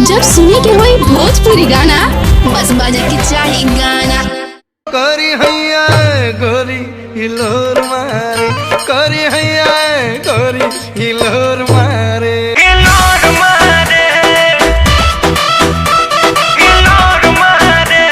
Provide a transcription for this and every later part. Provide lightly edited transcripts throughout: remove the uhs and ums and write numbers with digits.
जब सुने के होई भोजपुरी गाना बस बजे के चाही गाना। करी हैया गोरी हिलोर मारे, करी हैया गोरी हिलोर मारे, हिलोर मारे, हिलोर मारे।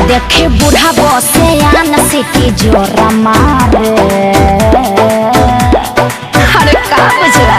देखे बूढ़ा बसे आन सिटी जोरा मारे। अरे का बुझला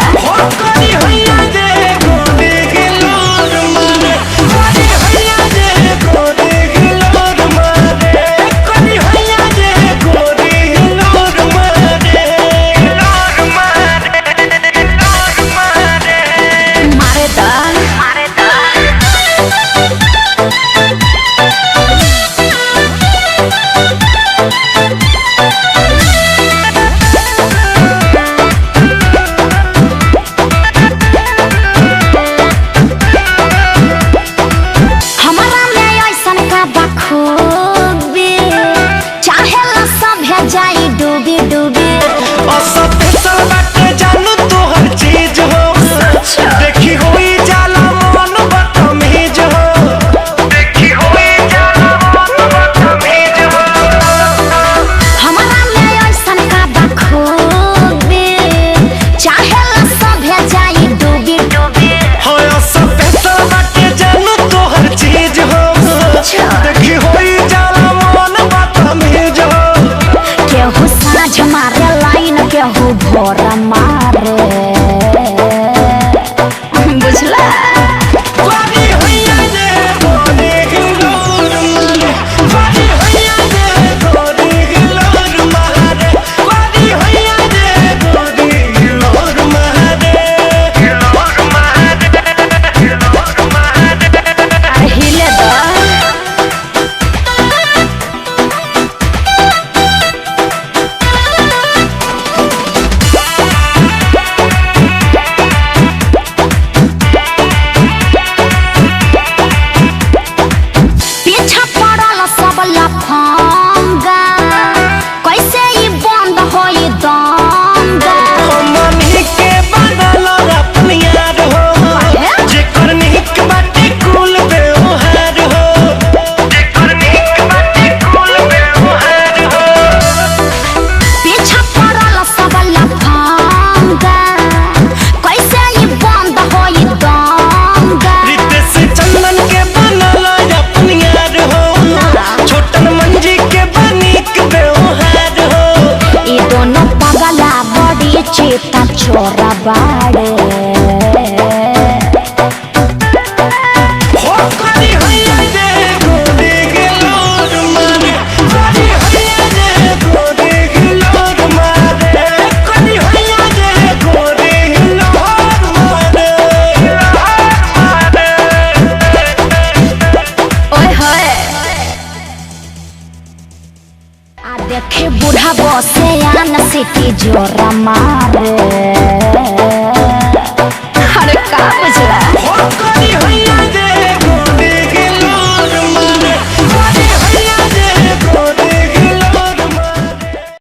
जाई डूबी डूबी जानू तोहर चीज हो, देखी होई जाला मन बदतमीज हो, देखी होई जाला मन बदतमीज हो। हमारा में ऐसन का बखूबी चाहेला सभे जाई डूबी डूबी। हो सब पैसा बाटे जानू तोहर चीज हो, देखी होई जाला मन बदतमीज हो। केहू साँझ मारे लाइन केहू भोर मारे बुझला। कैसे ही बंद होई दंगा हमनी के बदल अपनी यार हो, जेकर निक बाटे कुल व्यवहार हो, जेकर निक बाटे कुल व्यवहार हो। पीछा पड़ल सब लफंगा कैसे ही बंद होई दंगा। रितेश चंदन के बनल अपनी यार हो, छोटन मंजी के बनिक व्यवहार हो। ये दोनों पगला बड़ी चेता छोरा बाड़े। देखे बूढ़ा बसे आन सिटी जोरा मारे।